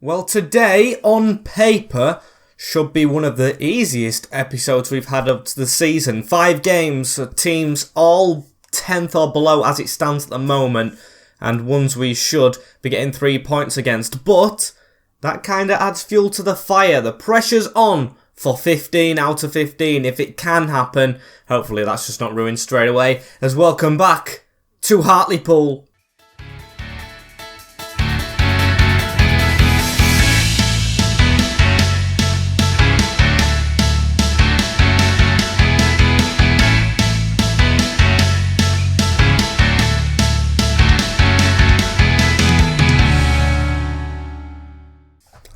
Well, today, on paper, should be one of the easiest episodes we've had up to the season. 5 games, teams all 10th or below as it stands at the moment, and ones we should be getting 3 points against. But that kind of adds fuel to the fire. The pressure's on for 15 out of 15 if it can happen. Hopefully that's just not ruined straight away. As welcome back to Hartlepool.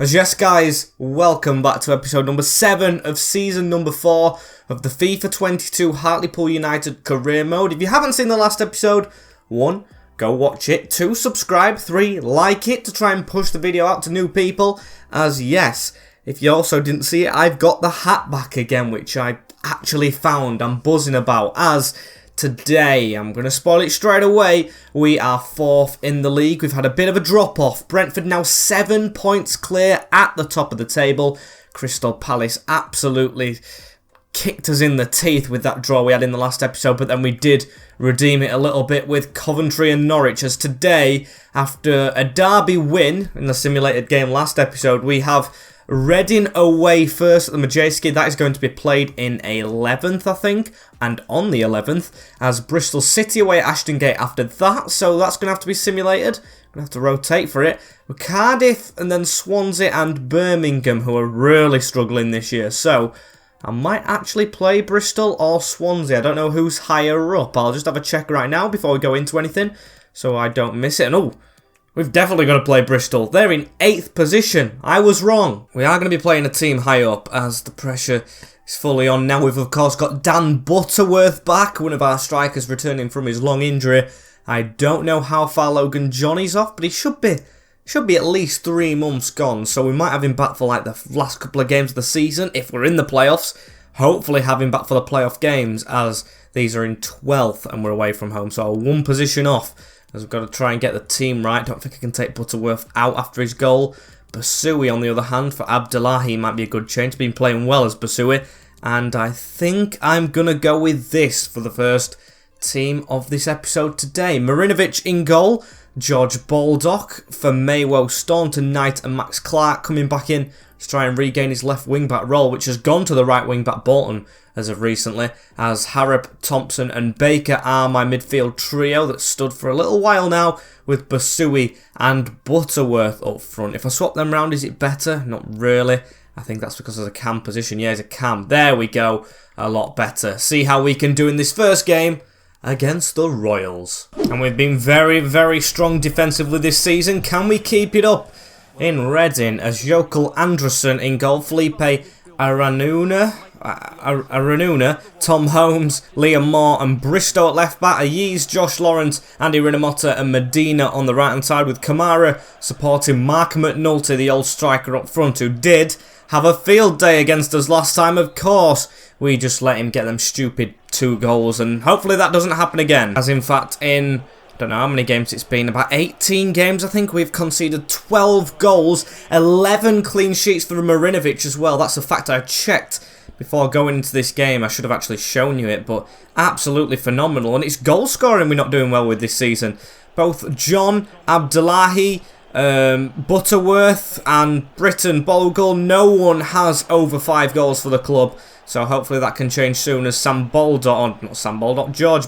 As yes guys, welcome back to episode number 7 of season number 4 of the FIFA 22 Hartlepool United career mode. If you haven't seen the last episode, 1, go watch it, 2, subscribe, 3, like it to try and push the video out to new people. As yes, if you also didn't see it, I've got the hat back again, which I actually found. I'm buzzing about as today, I'm going to spoil it straight away, we are 4th in the league. We've had a bit of a drop-off. Brentford now 7 points clear at the top of the table. Crystal Palace absolutely kicked us in the teeth with that draw we had in the last episode, but then we did redeem it a little bit with Coventry and Norwich, as today, after a derby win in the simulated game last episode, we have Reading away first at the Majeski. That is going to be played in 11th, I think, and on the 11th, as Bristol City away at Ashton Gate after that, so that's going to have to be simulated. Going to have to rotate for it. Cardiff, and then Swansea and Birmingham, who are really struggling this year, so I might actually play Bristol or Swansea. I don't know who's higher up. I'll just have a check right now before we go into anything, so I don't miss it. And oh, we've definitely got to play Bristol. They're in 8th position. I was wrong. We are going to be playing a team high up as the pressure is fully on now. We've, of course, got Dan Butterworth back, one of our strikers returning from his long injury. I don't know how far Logan Johnny's off, but he should be at least 3 months gone. So we might have him back for like the last couple of games of the season if we're in the playoffs. Hopefully have him back for the playoff games, as these are in 12th and we're away from home. So 1 position off, as we've got to try and get the team right. Don't think I can take Butterworth out after his goal. Basui, on the other hand, for Abdullahi might be a good change. Been playing well as Basui. And I think I'm going to go with this for the first team of this episode today. Marinovic in goal. George Baldock for Maywo, Staunton, Knight and Max Clark coming back in to try and regain his left wing-back role, which has gone to the right wing-back Bolton as of recently, as Harrop, Thompson and Baker are my midfield trio that stood for a little while now, with Basui and Butterworth up front. If I swap them round, is it better? Not really. I think that's because of the cam position. Yeah, it's a cam. There we go. A lot better. See how we can do in this first game against the Royals. And we've been very, very strong defensively this season. Can we keep it up in Reading, as Jokel Anderson in goal, Felipe Aranuna, Tom Holmes, Liam Moore and Bristow at left back, Ayiz, Josh Lawrence, Andy Rinamotta and Medina on the right hand side, with Kamara supporting Mark McNulty, the old striker up front, who did have a field day against us last time. Of course, we just let him get them stupid 2 goals, and hopefully that doesn't happen again, as in fact in, I don't know how many games it's been, about 18 games I think, we've conceded 12 goals, 11 clean sheets for Marinovic as well. That's a fact I checked before going into this game. I should have actually shown you it, but absolutely phenomenal. And it's goal scoring we're not doing well with this season. Both John, Abdullahi, Butterworth and Britton Bogle, no one has over 5 goals for the club. So hopefully that can change soon, as George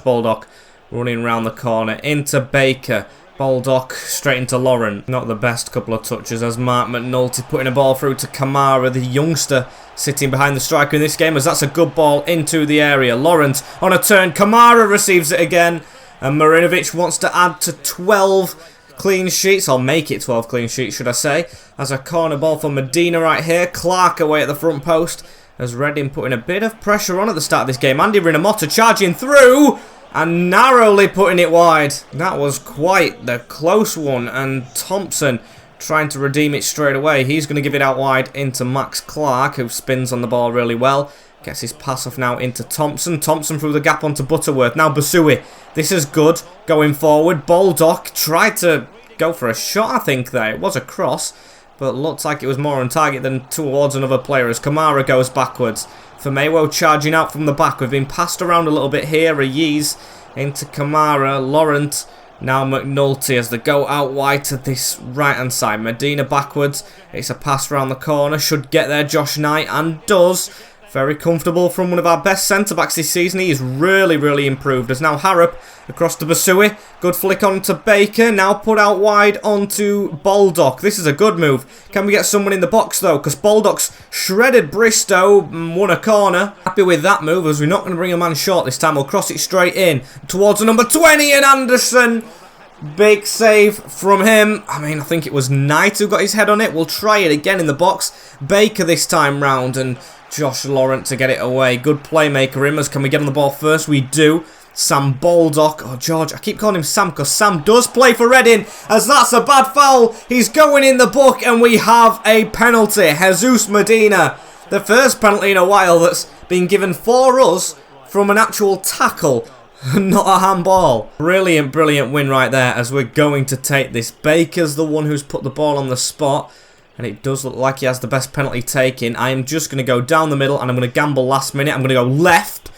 Baldock running around the corner into Baker. Baldock straight into Lauren. Not the best couple of touches, as Mark McNulty putting a ball through to Kamara, the youngster sitting behind the striker in this game, as that's a good ball into the area. Lawrence on a turn. Kamara receives it again. And Marinovic wants to add to 12 clean sheets, or make it 12 clean sheets, should I say. As a corner ball for Medina right here. Clark away at the front post, as Reading putting a bit of pressure on at the start of this game. Andy Rinamotta charging through and narrowly putting it wide. That was quite the close one, and Thompson trying to redeem it straight away. He's going to give it out wide into Max Clark, who spins on the ball really well. Gets his pass off now into Thompson. Thompson through the gap onto Butterworth. Now Basui. This is good. Going forward. Baldock tried to go for a shot, I think, there. It was a cross, but looks like it was more on target than towards another player as Kamara goes backwards. Firmino charging out from the back. We've been passed around a little bit here. Ayiz into Kamara. Laurent. Now McNulty as they go out wide to this right-hand side. Medina backwards. It's a pass around the corner. Should get there Josh Knight and does. Very comfortable from one of our best centre-backs this season. He is really, really improved. As now Harrop across to Basui. Good flick on to Baker. Now put out wide onto Baldock. This is a good move. Can we get someone in the box though? Because Baldock's shredded Bristow and won a corner. Happy with that move as we're not going to bring a man short this time. We'll cross it straight in towards the number 20 and Anderson. Big save from him. I mean, I think it was Knight who got his head on it. We'll try it again in the box. Baker this time round and Josh Laurent to get it away. Good playmaker, Immers. Can we get on the ball first? We do. Sam Baldock. Oh, George. I keep calling him Sam because Sam does play for Reading. As that's a bad foul. He's going in the book and we have a penalty. Jesus Medina. The first penalty in a while that's been given for us from an actual tackle. Not a handball. Brilliant, brilliant win right there as we're going to take this. Baker's the one who's put the ball on the spot. And it does look like he has the best penalty taken. I am just going to go down the middle and I'm going to gamble last minute. I'm going to go left.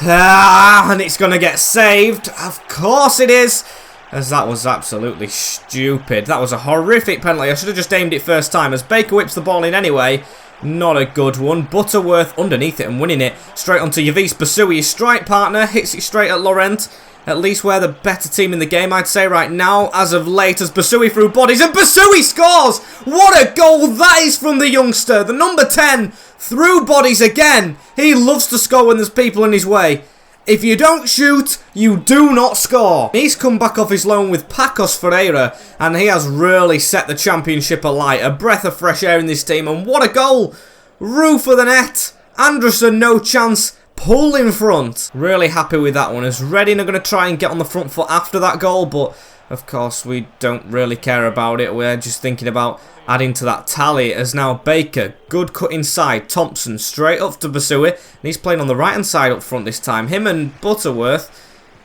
And it's going to get saved. Of course it is. As that was absolutely stupid. That was a horrific penalty. I should have just aimed it first time. As Baker whips the ball in anyway. Not a good one. Butterworth underneath it and winning it. Straight onto Yavis Basui. His strike partner hits it straight at Laurent. At least we're the better team in the game, I'd say, right now, as of late, as Basui through bodies, and Basui scores! What a goal that is from the youngster! The number 10 through bodies again. He loves to score when there's people in his way. If you don't shoot, you do not score. He's come back off his loan with Pacos Ferreira, and he has really set the championship alight. A breath of fresh air in this team, and what a goal! Roof of the net. Anderson, no chance. Pull in front. Really happy with that one as Reading are going to try and get on the front foot after that goal, but of course we don't really care about it. We're just thinking about adding to that tally as now Baker, good cut inside, Thompson straight up to Basui, and he's playing on the right hand side up front this time. Him and Butterworth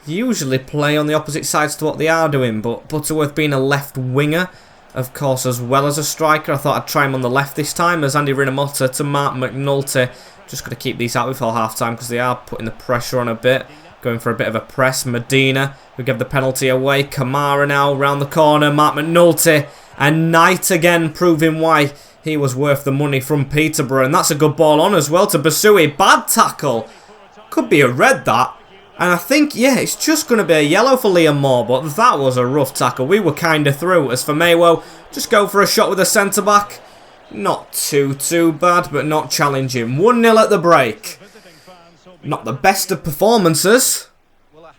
usually play on the opposite sides to what they are doing, but Butterworth being a left winger, of course, as well as a striker, I thought I'd try him on the left this time as Andy Rinamotta to Mark McNulty. Just going to keep these out before half-time because they are putting the pressure on a bit. Going for a bit of a press. Medina, who gave the penalty away. Kamara now round the corner. Mark McNulty. And Knight again proving why he was worth the money from Peterborough. And that's a good ball on as well to Basui. Bad tackle. Could be a red, that. And I think, yeah, it's just going to be a yellow for Liam Moore. But that was a rough tackle. We were kind of through. As for Maywo, just go for a shot with the centre-back. Not too bad, but not challenging. 1-0 at the break. Not the best of performances,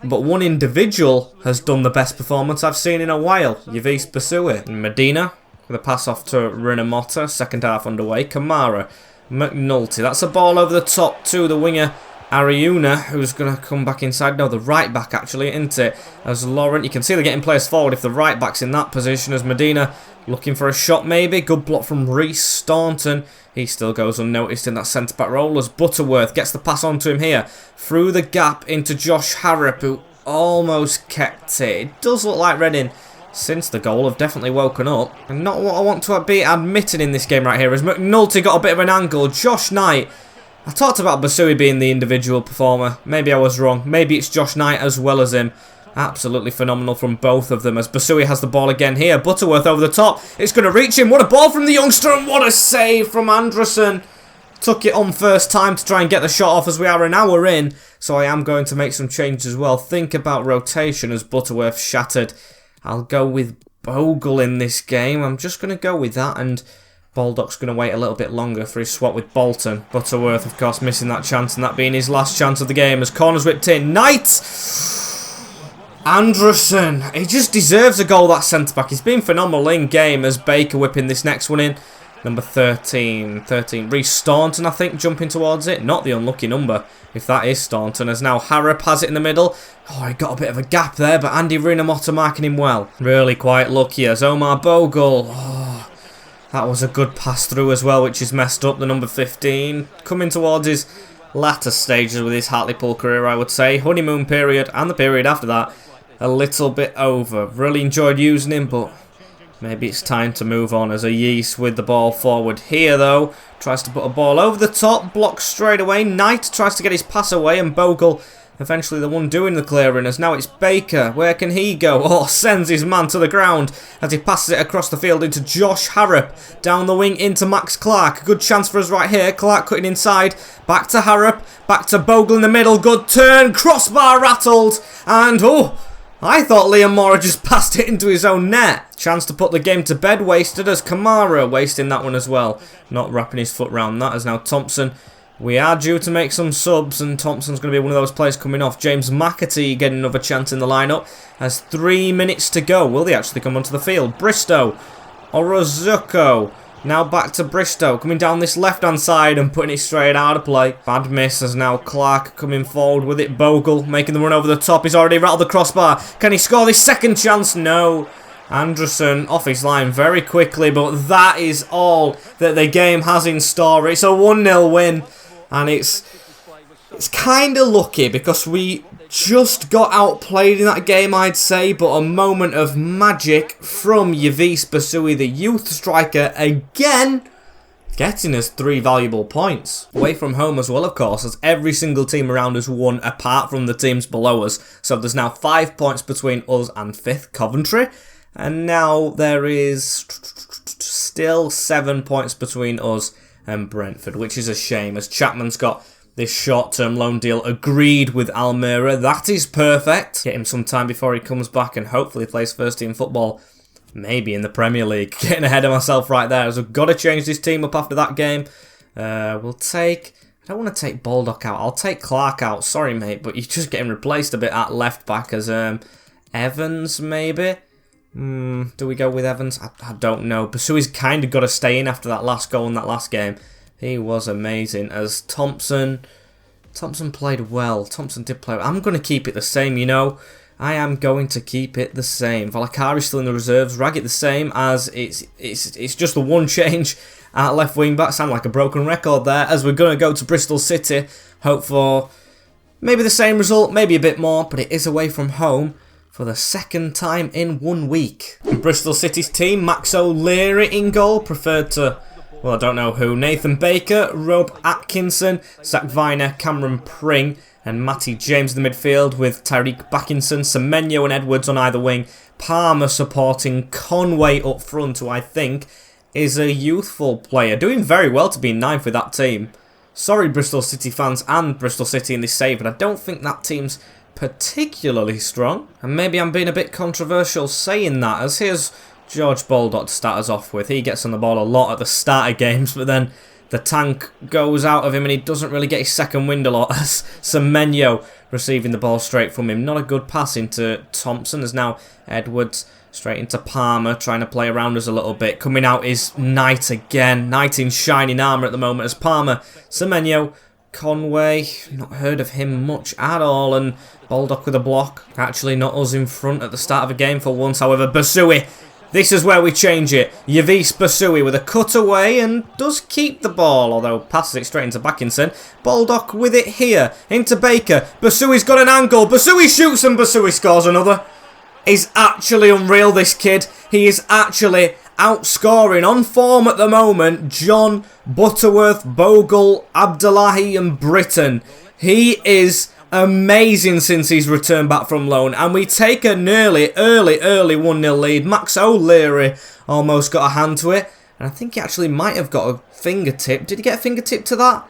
but one individual has done the best performance I've seen in a while. Yavis Basui. Medina with a pass off to Rinamotta. Second half underway. Kamara. McNulty. That's a ball over the top to the winger Ariuna, who's going to come back inside. No, the right back actually, isn't it? As Laurent, you can see they're getting players forward if the right back's in that position. As Medina looking for a shot maybe. Good block from Reece Staunton. He still goes unnoticed in that centre-back role as Butterworth gets the pass onto him here. Through the gap into Josh Harrop, who almost kept it. It does look like Reading, since the goal, have definitely woken up. And not what I want to be admitting in this game right here, as McNulty got a bit of an angle. Josh Knight. I talked about Basui being the individual performer. Maybe I was wrong. Maybe it's Josh Knight as well as him. Absolutely phenomenal from both of them as Basui has the ball again here. Butterworth over the top. It's going to reach him. What a ball from the youngster and what a save from Anderson. Took it on first time to try and get the shot off as we are an hour in. So I am going to make some changes as well. Think about rotation as Butterworth shattered. I'll go with Bogle in this game. I'm just going to go with that, and Baldock's going to wait a little bit longer for his swap with Bolton. Butterworth, of course, missing that chance, and that being his last chance of the game as corners whipped in. Knight! Anderson, he just deserves a goal, that centre-back. He's been phenomenal in game as Baker whipping this next one in. Number 13, Reece Staunton, I think, jumping towards it. Not the unlucky number, if that is Staunton, as now Harrop has it in the middle. Oh, he got a bit of a gap there, but Andy Rinamotta marking him well. Really quite lucky as Omar Bogle. Oh, that was a good pass through as well, which is messed up. The number 15 coming towards his latter stages with his Hartlepool career, I would say. Honeymoon period and the period after that a little bit over. Really enjoyed using him, but Maybe it's time to move on as a Yeast with the ball forward here, though. Tries to put a ball over the top, blocks straight away. Knight tries to get his pass away, and Bogle eventually the one doing the clearing, as now it's Baker. Where can he go? Oh, sends his man to the ground as he passes it across the field into Josh Harrop. Down the wing into Max Clark. Good chance for us right here. Clark cutting inside. Back to Harrop. Back to Bogle in the middle. Good turn. Crossbar rattled. And, oh, I thought Liam Moore just passed it into his own net. Chance to put the game to bed wasted as Kamara wasting that one as well. Not wrapping his foot round that as now Thompson. We are due to make some subs, and Thompson's going to be one of those players coming off. James McAtee getting another chance in the lineup. Has 3 minutes to go. Will they actually come onto the field? Bristow. Orozuko. Now back to Bristow. Coming down this left-hand side and putting it straight out of play. Bad miss as now Clark coming forward with it. Bogle making the run over the top. He's already rattled the crossbar. Can he score this second chance? No. Anderson off his line very quickly, but that is all that the game has in store. It's a 1-0 win. And it's kind of lucky because we just got outplayed in that game, I'd say. But a moment of magic from Yavis Basui, the youth striker, again getting us 3 valuable points. Away from home as well, of course, as every single team around us won apart from the teams below us. So there's now 5 points between us and 5th Coventry. And now there is still 7 points between us and Brentford, which is a shame, as Chapman's got this short-term loan deal agreed with Almira. That is perfect. Get him some time before he comes back and hopefully plays first-team football, maybe in the Premier League. Getting ahead of myself right there, as I've got to change this team up after that game. We'll take... I don't want to take Baldock out. I'll take Clark out. Sorry, mate, but you're just getting replaced a bit at left-back as Evans, maybe? Do we go with Evans? I don't know. Basui's kind of got to stay in after that last goal in that last game. He was amazing. As Thompson played well. Thompson did play well. I'm going to keep it the same, you know. I am going to keep it the same. Valakari's still in the reserves. Raggett the same, as it's just the one change at left wing back. Sound like a broken record there. As we're going to go to Bristol City. Hope for maybe the same result, maybe a bit more. But it is away from home for the second time in 1 week. Bristol City's team, Max O'Leary in goal, preferred to, well, I don't know who. Nathan Baker, Rob Atkinson, Zach Viner, Cameron Pring, and Matty James in the midfield with Tyreek Backinson, Semenyo and Edwards on either wing. Palmer supporting Conway up front, who I think is a youthful player. Doing very well to be in 9th with that team. Sorry, Bristol City fans and Bristol City in this save, but I don't think that team's particularly strong. And maybe I'm being a bit controversial saying that, as here's George Baldock to start us off with. He gets on the ball a lot at the start of games, but then the tank goes out of him and he doesn't really get his second wind a lot, as Semenyo receiving the ball straight from him. Not a good pass into Thompson, as now Edwards straight into Palmer, trying to play around us a little bit. Coming out is Knight again. Knight in shining armour at the moment as Palmer. Semenyo, Conway, not heard of him much at all, and Baldock with a block. Actually not us in front at the start of a game for once, however. Basui, this is where we change it. Yavis Basui with a cutaway and does keep the ball, although passes it straight into Backinson. Baldock with it here, into Baker. Basui's got an angle. Basui shoots and Basui scores another. He's actually unreal, this kid. He is actually outscoring, on form at the moment, John, Butterworth, Bogle, Abdullahi and Britton. He is amazing since he's returned back from loan, and we take a nearly early 1-0 lead. Max O'Leary almost got a hand to it, and I think he actually might have got a fingertip. Did he get a fingertip to that?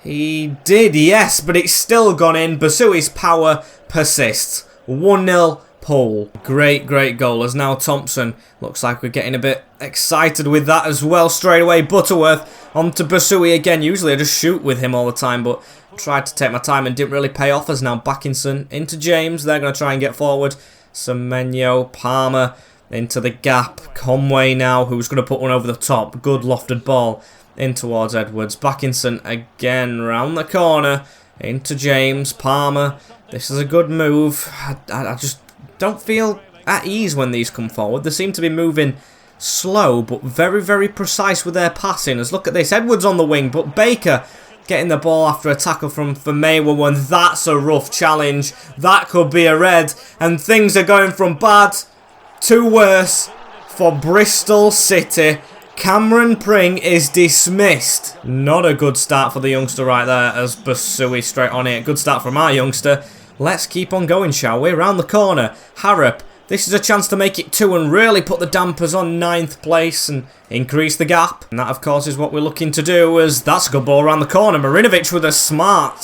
He did, yes, but it's still gone in. Basui's power persists. 1-0 Pool. Great goal, as now Thompson. Looks like we're getting a bit excited with that as well. Straight away, Butterworth onto Basui again. Usually I just shoot with him all the time, but tried to take my time and didn't really pay off, as now Backinson into James. They're going to try and get forward. Semenyo, Palmer into the gap. Conway now, who's going to put one over the top. Good lofted ball in towards Edwards. Backinson again round the corner into James. Palmer. This is a good move. I just don't feel at ease when these come forward. They seem to be moving slow, but very precise with their passing. As look at this, Edwards on the wing, but Baker getting the ball after a tackle from Famewa, and that's a rough challenge. That could be a red, and things are going from bad to worse for Bristol City. Cameron Pring is dismissed. Not a good start for the youngster right there as Basui straight on it. Good start from our youngster. Let's keep on going, shall we? Round the corner. Harrop. This is a chance to make it 2 and really put the dampers on 9th place and increase the gap. And that, of course, is what we're looking to do, as that's a good ball around the corner. Marinovic with a smart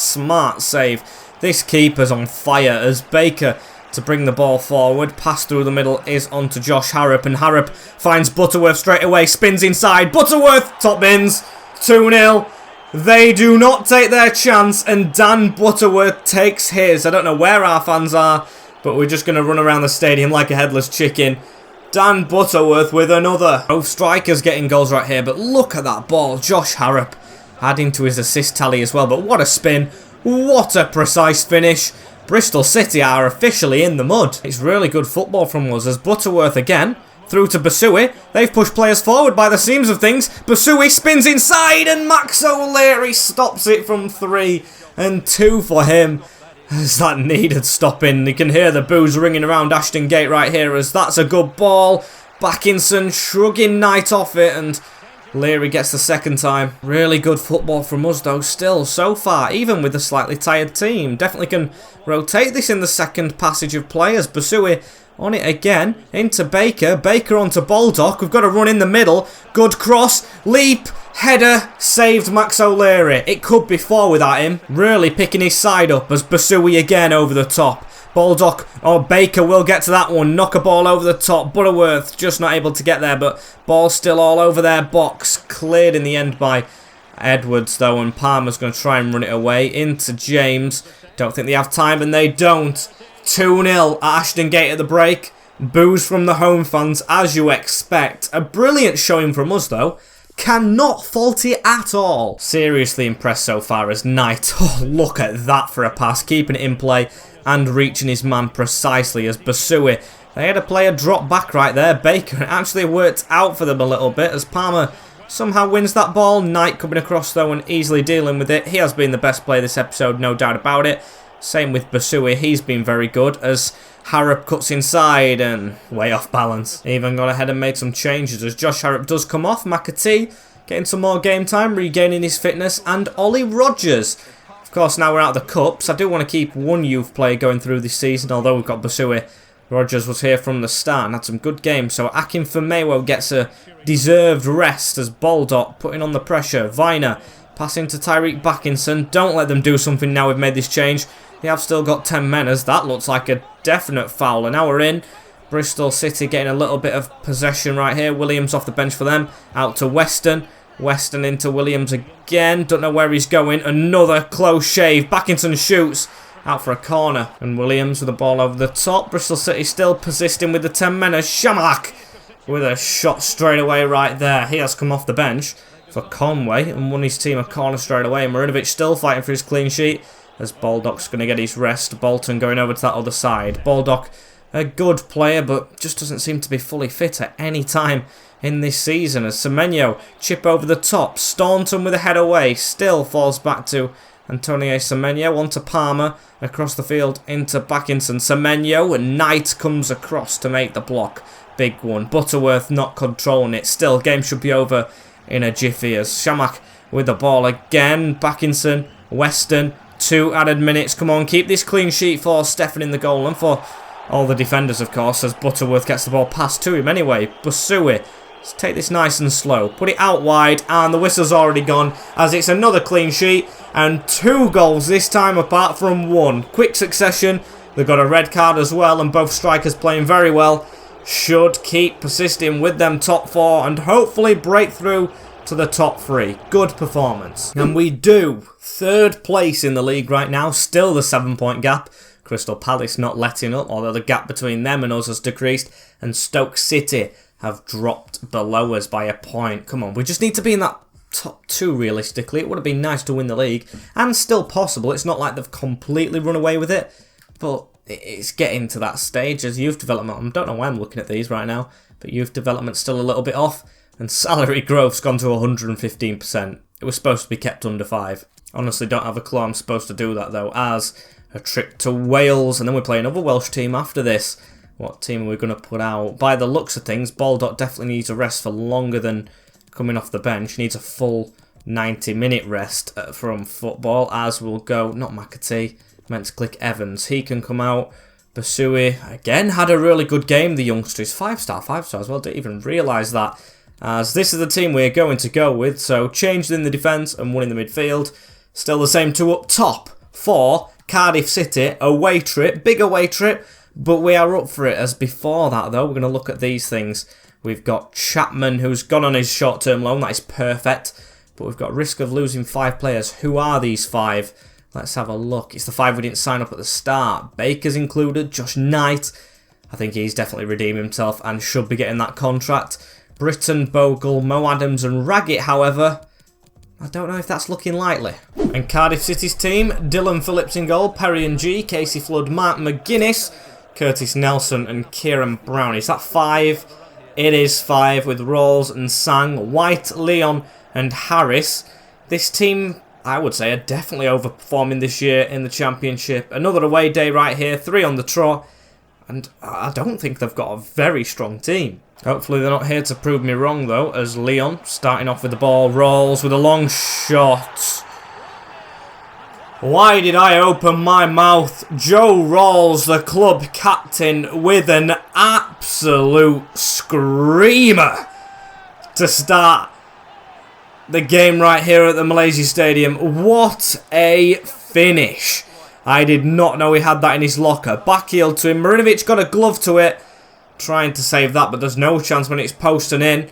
save. This keeper's on fire as Baker to bring the ball forward. Pass through the middle is onto Josh Harrop, and Harrop finds Butterworth straight away. Spins inside. Butterworth top bins. 2-0. They do not take their chance, and Dan Butterworth takes his. I don't know where our fans are, but we're just going to run around the stadium like a headless chicken. Dan Butterworth with another. Both strikers getting goals right here, but look at that ball. Josh Harrop adding to his assist tally as well, but what a spin. What a precise finish. Bristol City are officially in the mud. It's really good football from us as Butterworth again. Through to Basui. They've pushed players forward by the seams of things. Basui spins inside and Max O'Leary stops it from 3 and 2 for him. As that needed stopping. You can hear the boos ringing around Ashton Gate right here as that's a good ball. Backinson shrugging Knight off it and Leary gets the second time. Really good football from us though still so far, even with a slightly tired team. Definitely can rotate this in the second passage of players. Basui on it again, into Baker. Baker onto Baldock. We've got to run in the middle. Good cross, leap, header, saved Max O'Leary. It could be 4 without him. Really picking his side up as Basui again over the top. Baldock or Baker will get to that one. Knock a ball over the top. Butterworth just not able to get there, but ball still all over their box. Cleared in the end by Edwards though, and Palmer's going to try and run it away into James. Don't think they have time, and they don't. 2-0 at Ashton Gate at the break. Boos from the home fans as you expect. A brilliant showing from us though. Cannot fault it at all. Seriously impressed so far as Knight. Oh, look at that for a pass. Keeping it in play and reaching his man precisely as Basui. They had a player drop back right there. Baker. It actually worked out for them a little bit as Palmer somehow wins that ball. Knight coming across though and easily dealing with it. He has been the best player this episode, no doubt about it. Same with Basui. He's been very good as Harrop cuts inside and way off balance. Even gone ahead and made some changes as Josh Harrop does come off. McAtee getting some more game time, regaining his fitness, and Ollie Rogers. Of course, now we're out of the Cups. I do want to keep one youth player going through this season, although we've got Basui. Rogers was here from the start and had some good games, so Akinfenmewo gets a deserved rest as Baldock putting on the pressure. Viner passing to Tyreek Backinson. Don't let them do something now we've made this change. They have still got 10 men as that looks like a definite foul. And now we're in. Bristol City getting a little bit of possession right here. Williams off the bench for them. Out to Weston. Weston into Williams again. Don't know where he's going. Another close shave. Backinson shoots. Out for a corner. And Williams with the ball over the top. Bristol City still persisting with the 10 men as Shamak with a shot straight away right there. He has come off the bench for Conway and won his team a corner straight away. Marinovic still fighting for his clean sheet as Baldock's going to get his rest. Bolton going over to that other side. Baldock, a good player, but just doesn't seem to be fully fit at any time in this season. As Semenyo chip over the top. Staunton with a head away. Still falls back to Antonio Semenyo. On to Palmer. Across the field into Backinson. Semenyo and Knight comes across to make the block. Big one. Butterworth not controlling it. Still, game should be over in a jiffy as Shamak with the ball again. Backinson, Weston, 2 added minutes. Come on, keep this clean sheet for Stefan in the goal and for all the defenders, of course, as Butterworth gets the ball passed to him anyway. Basui, let's take this nice and slow. Put it out wide, and the whistle's already gone as it's another clean sheet and 2 goals this time apart from 1. Quick succession. They've got a red card as well, and both strikers playing very well. Should keep persisting with them top 4 and hopefully break through to the top 3. Good performance. And we do. 3rd place in the league right now. Still the 7-point gap. Crystal Palace not letting up, although the gap between them and us has decreased. And Stoke City have dropped below us by a point. Come on, we just need to be in that top 2 realistically. It would have been nice to win the league. And still possible. It's not like they've completely run away with it. But it's getting to that stage as youth development. I don't know why I'm looking at these right now, but youth development's still a little bit off, and salary growth's gone to 115%. It was supposed to be kept under 5. Honestly, don't have a clue I'm supposed to do that though, as a trip to Wales, and then we're playing another Welsh team after this. What team are we going to put out? By the looks of things, Baldock definitely needs a rest for longer than coming off the bench. Needs a full 90-minute rest from football, as will go, not McAtee, meant to click Evans. He can come out. Basui, again, had a really good game, the youngster. He's 5-star as well, didn't even realise that. As this is the team we're going to go with, so changed in the defence and one in the midfield. Still the same two up top for Cardiff City, away trip, big away trip, but we are up for it. As before that though, we're going to look at these things. We've got Chapman, who's gone on his short-term loan, that is perfect, but we've got risk of losing 5 players. Who are these 5? Let's have a look. It's the 5 we didn't sign up at the start. Baker's included, Josh Knight, I think he's definitely redeemed himself and should be getting that contract. Britton, Bogle, Mo Adams and Raggett, however, I don't know if that's looking likely. And Cardiff City's team, Dylan Phillips in goal, Perry and G, Casey Flood, Mark McGuinness, Curtis Nelson and Kieran Brown. Is that 5? It is 5 with Rawls and Sang, White, Leon and Harris. This team, I would say, are definitely overperforming this year in the Championship. Another away day right here, 3 on the trot. And I don't think they've got a very strong team. Hopefully they're not here to prove me wrong though, as Leon starting off with the ball, Rawls with a long shot. Why did I open my mouth? Joe Rawls, the club captain, with an absolute screamer to start the game right here at the Malaysia Stadium. What a finish. I did not know he had that in his locker. Backheel to him. Marinovic got a glove to it. Trying to save that, but there's no chance when it's posting in.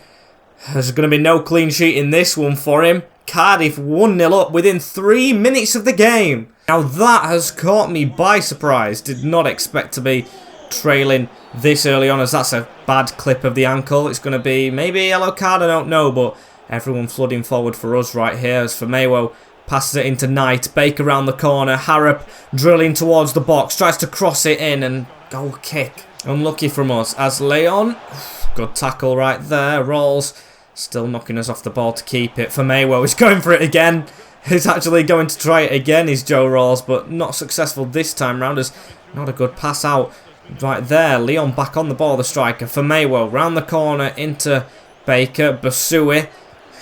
There's going to be no clean sheet in this one for him. Cardiff 1-0 up within 3 minutes of the game. Now that has caught me by surprise. Did not expect to be trailing this early on, as that's a bad clip of the ankle. It's going to be maybe a yellow card, I don't know, but everyone flooding forward for us right here as Famewo passes it into Knight. Baker around the corner. Harrop drilling towards the box. Tries to cross it in and goal kick. Unlucky from us as Leon. Good tackle right there. Rawls still knocking us off the ball to keep it. Famewo is going for it again. He's actually going to try it again, is Joe Rawls, but not successful this time round. As not a good pass out right there. Leon back on the ball, the striker. Famewo round the corner into Baker. Basui.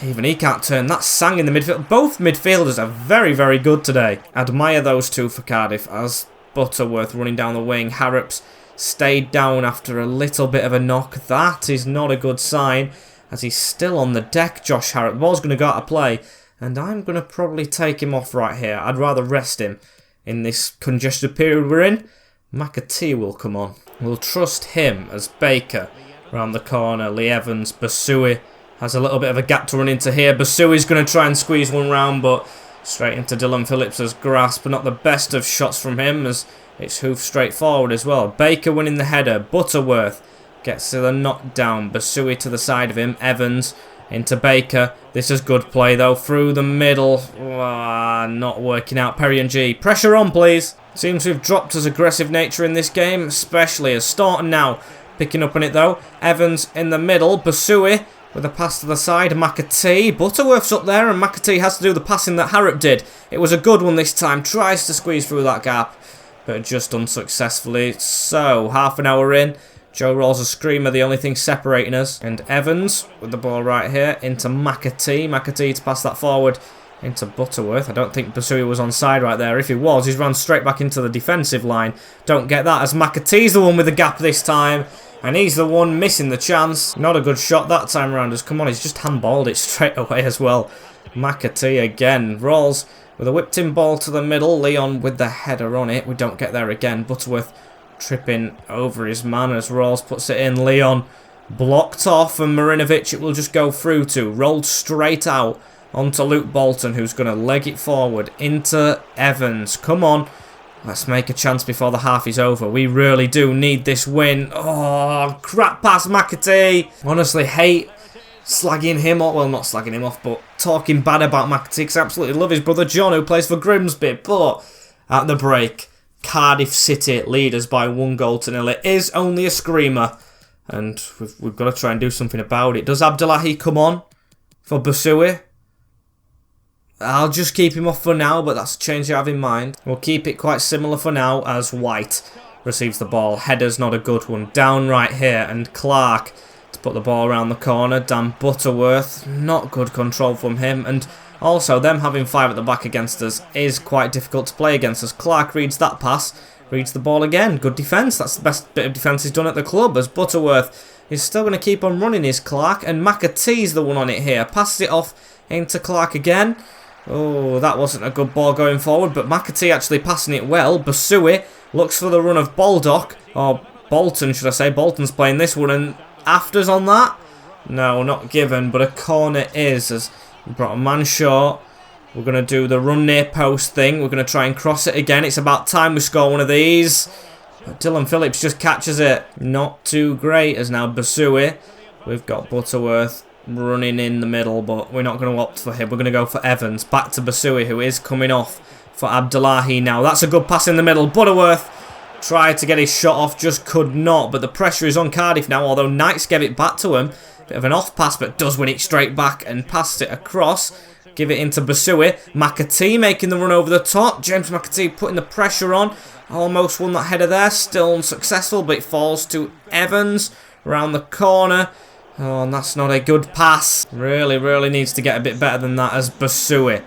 Even he can't turn. That's Sang in the midfield. Both midfielders are very, very good today. Admire those two for Cardiff as Butterworth running down the wing. Harrops stayed down after a little bit of a knock. That is not a good sign as he's still on the deck, Josh Harrop. The ball's going to go out of play and I'm going to probably take him off right here. I'd rather rest him in this congested period we're in. McAtee will come on. We'll trust him as Baker around the corner. Lee Evans, Basui has a little bit of a gap to run into here. Basui's going to try and squeeze one round, but straight into Dylan Phillips' grasp. But not the best of shots from him as it's hoofed straight forward as well. Baker winning the header. Butterworth gets to the knockdown. Basui to the side of him. Evans into Baker. This is good play though. Through the middle. Not working out. Perry and G. Pressure on, please. Seems to have dropped his aggressive nature in this game, especially as Staunton now picking up on it though. Evans in the middle. Basui with a pass to the side. McAtee. Butterworth's up there and McAtee has to do the passing that Harrop did. It was a good one this time. Tries to squeeze through that gap, but just unsuccessfully. So, half an hour in. Joe Rawls a screamer, the only thing separating us. And Evans with the ball right here into McAtee. McAtee to pass that forward into Butterworth. I don't think Basui was onside right there. If he was, he's run straight back into the defensive line. Don't get that as McAtee's the one with the gap this time. And he's the one missing the chance. Not a good shot that time around us. Come on, he's just handballed it straight away as well. McAtee again. Rawls with a whipped in ball to the middle. Leon with the header on it. We don't get there again. Butterworth tripping over his man as Rawls puts it in. Leon blocked off and Marinovic it will just go through to. Rolled straight out onto Luke Bolton, who's going to leg it forward into Evans. Come on. Let's make a chance before the half is over. We really do need this win. Oh, crap pass McAtee. Honestly, hate slagging him off. Well, not slagging him off, but talking bad about McAtee because I absolutely love his brother John, who plays for Grimsby. But at the break, Cardiff City lead us by 1-0. It is only a screamer, and we've got to try and do something about it. Does Abdullahi come on for Basui? I'll just keep him off for now, but that's a change I have in mind. We'll keep it quite similar for now as White receives the ball. Header's not a good one. Down right here, and Clark to put the ball around the corner. Dan Butterworth, not good control from him, and also them having 5 at the back against us is quite difficult to play against us. Clark reads that pass, reads the ball again. Good defence. That's the best bit of defence he's done at the club, as Butterworth is still going to keep on running his Clark, and McAtee's the one on it here. Passes it off into Clark again. Oh, that wasn't a good ball going forward, but McAtee actually passing it well. Basui looks for the run of Baldock, or Bolton should I say. Bolton's playing this one, and afters on that? No, not given, but a corner is, as we brought a man short. We're going to do the run near post thing. We're going to try and cross it again. It's about time we score one of these. But Dylan Phillips just catches it. Not too great, as now Basui. We've got Butterworth running in the middle, but we're not going to opt for him. We're going to go for Evans. Back to Basui, who is coming off for Abdullahi now. That's a good pass in the middle. Butterworth tried to get his shot off, just could not. But the pressure is on Cardiff now, although Knights gave it back to him. Bit of an off pass, but does win it straight back and passed it across. Give it into Basui. McAtee making the run over the top. James McAtee putting the pressure on. Almost won that header there. Still unsuccessful, but it falls to Evans around the corner. Oh, and that's not a good pass. Really needs to get a bit better than that as Basui.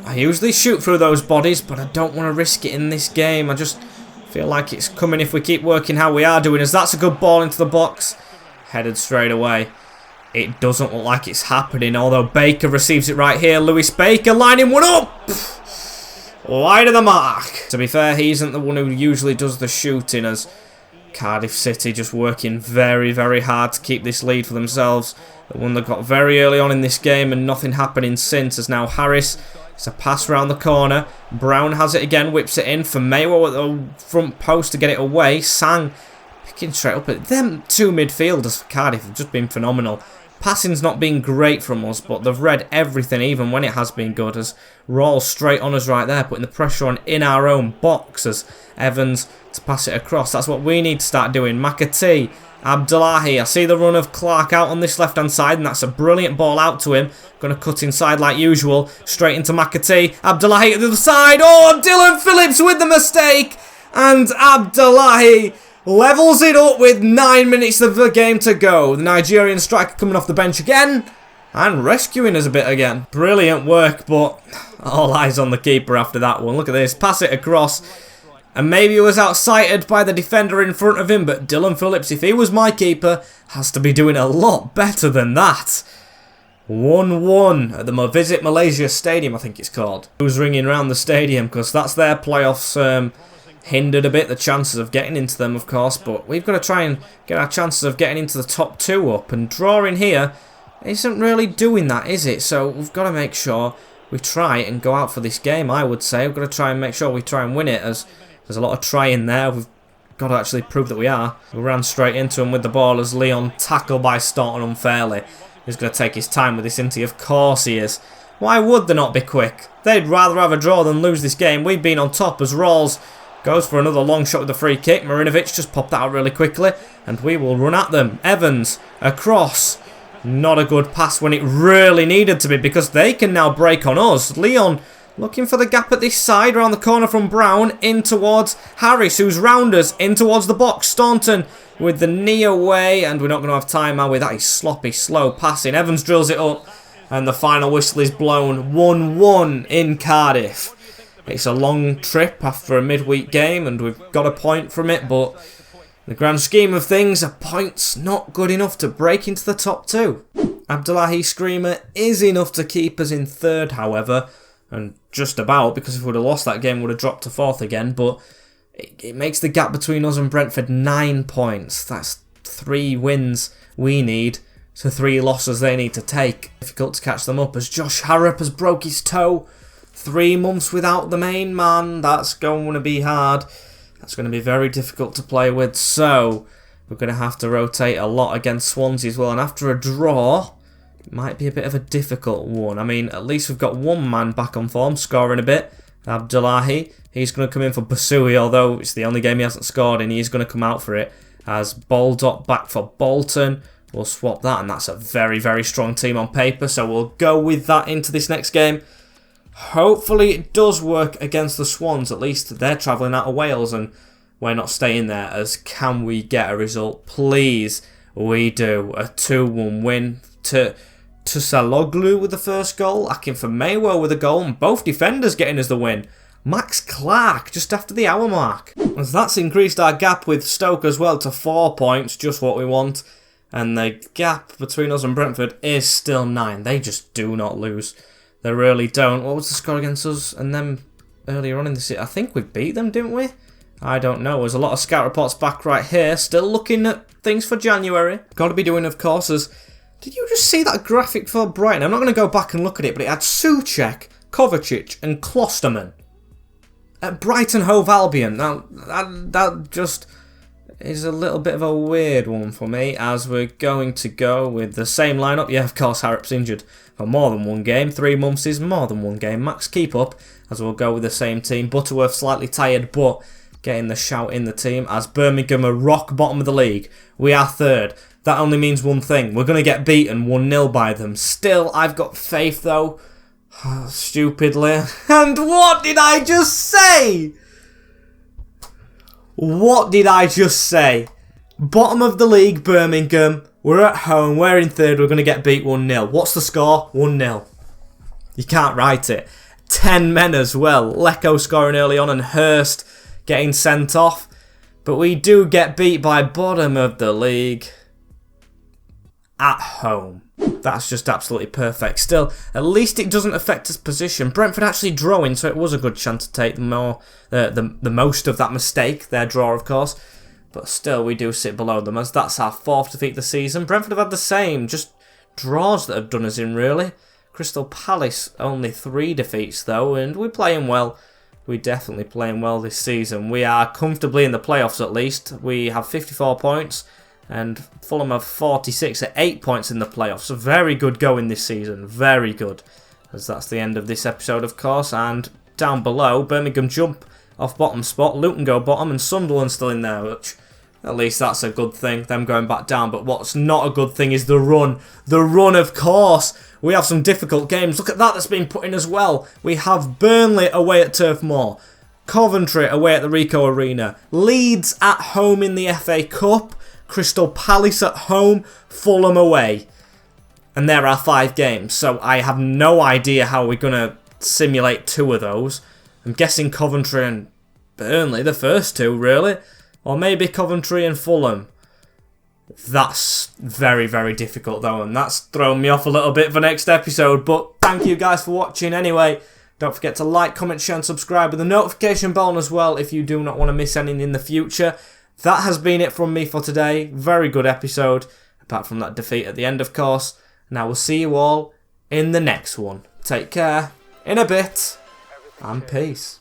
I usually shoot through those bodies, but I don't want to risk it in this game. I just feel like it's coming if we keep working how we are doing, as that's a good ball into the box. Headed straight away. It doesn't look like it's happening, although Baker receives it right here. Lewis Baker lining one up! Wide of the mark. To be fair, he isn't the one who usually does the shooting, as Cardiff City just working very hard to keep this lead for themselves. The one that got very early on in this game and nothing happening since, as now Harris. It's a pass round the corner. Brown has it again, whips it in for Mayo at the front post to get it away. Sang picking straight up at them. 2 midfielders for Cardiff have just been phenomenal. Passing's not been great from us, but they've read everything, even when it has been good, as Rawls straight on us right there, putting the pressure on in our own box, as Evans to pass it across. That's what we need to start doing. McAtee, Abdullahi. I see the run of Clark out on this left-hand side, and that's a brilliant ball out to him. Going to cut inside like usual. Straight into McAtee. Abdullahi at the other side. Oh, Dylan Phillips with the mistake. And Abdullahi levels it up with 9 minutes of the game to go. The Nigerian striker coming off the bench again and rescuing us a bit again. Brilliant work, but all eyes on the keeper after that one. Look at this. Pass it across. And maybe he was outsighted by the defender in front of him, but Dylan Phillips, if he was my keeper, has to be doing a lot better than that. 1-1 at the Visit Malaysia Stadium, I think it's called. Who's ringing around the stadium, because that's their playoffs hindered a bit, the chances of getting into them, of course, but we've got to try and get our chances of getting into the top 2 up, and drawing here isn't really doing that, is it? So we've got to make sure we try and go out for this game, I would say. We've got to try and make sure we try and win it, as there's a lot of trying there. We've got to actually prove that we are. We ran straight into him with the ball as Leon tackled by Staunton unfairly. He's going to take his time with this, isn't he? Of course he is. Why would they not be quick? They'd rather have a draw than lose this game. We've been on top as Rawls goes for another long shot with the free kick. Marinovic just popped that out really quickly, and we will run at them. Evans, across. Not a good pass when it really needed to be, because they can now break on us. Leon looking for the gap at this side, around the corner from Brown, in towards Harris, who's round us, in towards the box. Staunton with the knee away, and we're not going to have time, are we? That is sloppy, slow passing. Evans drills it up, and the final whistle is blown. 1-1 in Cardiff. It's a long trip after a midweek game, and we've got a point from it, but in the grand scheme of things, a point's not good enough to break into the top 2. Abdullahi Screamer is enough to keep us in 3rd, however, and just about, because if we would have lost that game, we would have dropped to 4th again, but it makes the gap between us and Brentford 9 points. That's 3 wins we need to 3 losses they need to take. Difficult to catch them up, as Josh Harrop has broke his toe. 3 months without the main man, that's going to be hard. That's going to be very difficult to play with, so we're going to have to rotate a lot against Swansea as well, and after a draw, it might be a bit of a difficult one. I mean, at least we've got one man back on form, scoring a bit. Abdullahi, he's going to come in for Basui, although it's the only game he hasn't scored in. He's going to come out for it, as Baldock back for Bolton. We'll swap that, and that's a very strong team on paper, so we'll go with that into this next game. Hopefully it does work against the Swans. At least they're travelling out of Wales, and we're not staying there. As can we get a result? Please, we do. A 2-1 win to Saloglu with the first goal. Akinfenmewa with a goal, and both defenders getting us the win. Max Clark just after the hour mark. As that's increased our gap with Stoke as well to 4 points, just what we want. And the gap between us and Brentford is still 9. They just do not lose. They really don't. What was the score against us and them earlier on in the season? I think we beat them, didn't we? I don't know. There's a lot of scout reports back right here. Still looking at things for January. Got to be doing, of course, as... Did you just see that graphic for Brighton? I'm not going to go back and look at it, but it had Souček, Kovacic and Klosterman at Brighton Hove Albion. Now, that just is a little bit of a weird one for me, as we're going to go with the same lineup. Yeah, of course, Harrop's injured for more than one game. 3 months is more than one game. Max, keep up, as we'll go with the same team. Butterworth slightly tired, but getting the shout in the team, as Birmingham are rock bottom of the league. We are 3rd. That only means one thing. We're going to get beaten 1-0 by them. Still, I've got faith, though. Stupidly. And what did I just say? What did I just say? Bottom of the league, Birmingham. We're at home. We're in 3rd. We're going to get beat 1-0. What's the score? 1-0. You can't write it. 10 men as well. Lecco scoring early on and Hurst getting sent off. But we do get beat by bottom of the league at home. That's just absolutely perfect. Still, at least it doesn't affect his position. Brentford actually drawing, so it was a good chance to take the most of that mistake. Their draw, of course. But still, we do sit below them, as that's our 4th defeat of the season. Brentford have had the same, just draws that have done us in, really. Crystal Palace, only 3 defeats, though, and we're playing well. We're definitely playing well this season. We are comfortably in the playoffs, at least. We have 54 points. And Fulham have 46 at 8 points in the playoffs. So very good going this season. Very good. As that's the end of this episode, of course. And down below, Birmingham jump off bottom spot. Luton go bottom and Sunderland still in there. Which, at least that's a good thing. Them going back down. But what's not a good thing is the run. The run, of course. We have some difficult games. Look at that's been put in as well. We have Burnley away at Turf Moor. Coventry away at the Ricoh Arena. Leeds at home in the FA Cup. Crystal Palace at home, Fulham away. And there are 5 games, so I have no idea how we're going to simulate 2 of those. I'm guessing Coventry and Burnley, the first 2, really. Or maybe Coventry and Fulham. That's very, very difficult, though, and that's thrown me off a little bit for next episode. But thank you guys for watching anyway. Don't forget to like, comment, share and subscribe with the notification bell as well if you do not want to miss anything in the future. That has been it from me for today. Very good episode. Apart from that defeat at the end, of course. And I will see you all in the next one. Take care. In a bit. And peace.